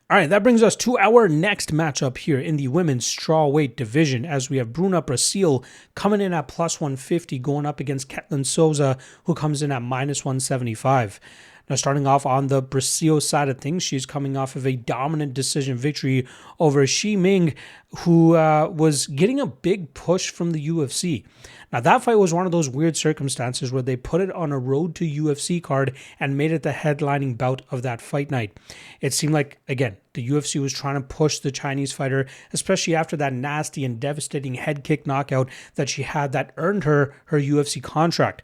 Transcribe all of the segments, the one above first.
All right, that brings us to our next matchup here in the women's strawweight division, as we have Bruna Brasil coming in at plus 150, going up against Souza, who comes in at minus 175. Now, starting off on the Brasil side of things, she's coming off of a dominant decision victory over Shi Ming, who was getting a big push from the UFC. Now, that fight was one of those weird circumstances where they put it on a road to UFC card and made it the headlining bout of that fight night. It seemed like, again, the UFC was trying to push the Chinese fighter, especially after that nasty and devastating head kick knockout that she had that earned her UFC contract.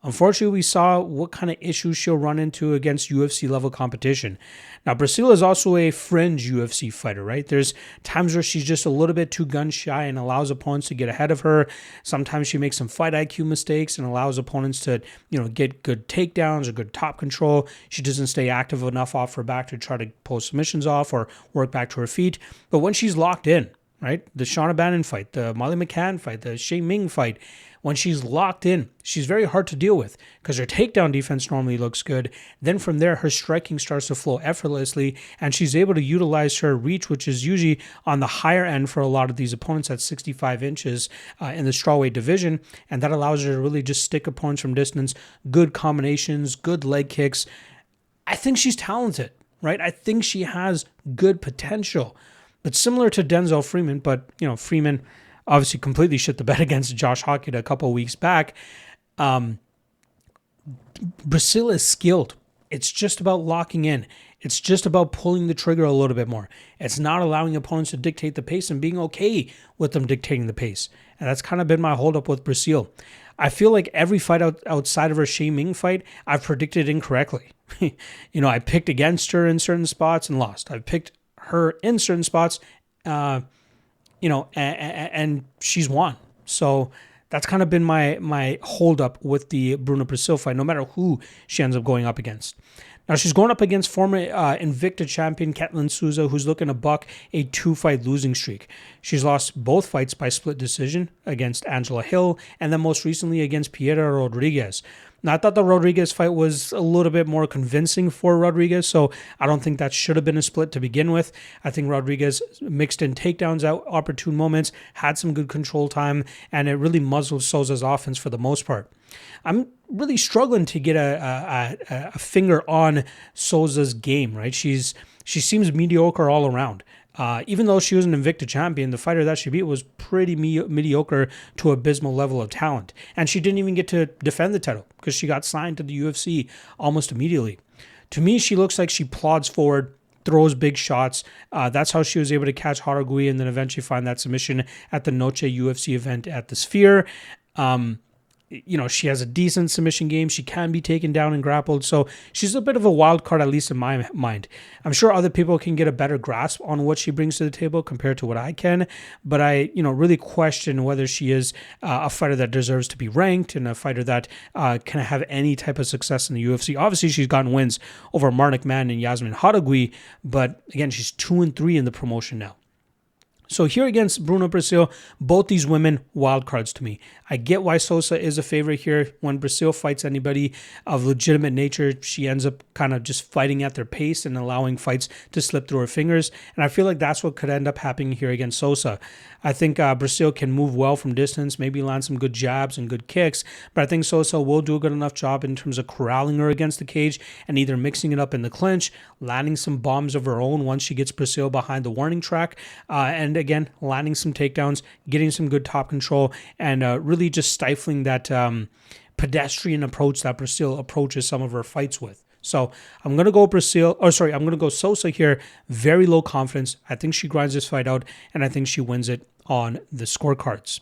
Unfortunately, we saw what kind of issues she'll run into against UFC level competition. Now, Brasil is also a fringe UFC fighter, right? There's times where she's just a little bit too gun shy and allows opponents to get ahead of her. Sometimes she makes some fight IQ mistakes and allows opponents to, get good takedowns or good top control. She doesn't stay active enough off her back to try to pull submissions off or work back to her feet. But when she's locked in, right? The Shauna Bannon fight, the Molly McCann fight, the Shi Ming fight. When she's locked in, she's very hard to deal with because her takedown defense normally looks good. Then from there, her striking starts to flow effortlessly, and she's able to utilize her reach, which is usually on the higher end for a lot of these opponents at 65 inches in the strawweight division, and that allows her to really just stick opponents from distance, good combinations, good leg kicks. I think she's talented, right? I think she has good potential. But similar to Denzel Freeman, but Freeman obviously completely shit the bed against Josh Hockett a couple of weeks back. Brasil is skilled. It's just about locking in. It's just about pulling the trigger a little bit more. It's not allowing opponents to dictate the pace and being okay with them dictating the pace. And that's kind of been my holdup with Brasil. I feel like every fight outside of her Shi Ming fight, I've predicted incorrectly. I picked against her in certain spots and lost. I've picked her in certain spots, and she's won. So that's kind of been my holdup with the Bruna Brasil fight, no matter who she ends up going up against. Now, she's going up against former Invicta champion Souza, who's looking to buck a 2-fight losing streak. She's lost both fights by split decision against Angela Hill, and then most recently against Piera Rodriguez. Now, I thought the Rodriguez fight was a little bit more convincing for Rodriguez, so I don't think that should have been a split to begin with. I think Rodriguez mixed in takedowns at opportune moments, had some good control time, and it really muzzled Souza's offense for the most part. I'm really struggling to get a finger on Souza's game, right? She seems mediocre all around. Even though she was an Invicta champion, the fighter that she beat was pretty mediocre to abysmal level of talent. And she didn't even get to defend the title because she got signed to the UFC almost immediately. To me, she looks like she plods forward, throws big shots. That's how she was able to catch Haragui and then eventually find that submission at the Noche UFC event at the Sphere. She has a decent submission game. She can be taken down and grappled. So she's a bit of a wild card, at least in my mind. I'm sure other people can get a better grasp on what she brings to the table compared to what I can. But I, really question whether she is a fighter that deserves to be ranked and a fighter that can have any type of success in the UFC. Obviously, she's gotten wins over Marnik Mann and Yasmin Haragui. But again, she's 2-3 in the promotion now. So here against Bruna Brasil, both these women, wild cards to me. I get why Souza is a favorite here. When Brasil fights anybody of legitimate nature, she ends up kind of just fighting at their pace and allowing fights to slip through her fingers. And I feel like that's what could end up happening here against Souza. I think Brasil can move well from distance, maybe land some good jabs and good kicks, but I think Souza will do a good enough job in terms of corralling her against the cage and either mixing it up in the clinch, landing some bombs of her own once she gets Brasil behind the warning track, and again, landing some takedowns, getting some good top control, and really just stifling that pedestrian approach that Brasil approaches some of her fights with. So I'm going to go I'm going to go Souza here. Very low confidence. I think she grinds this fight out, and I think she wins it on the scorecards.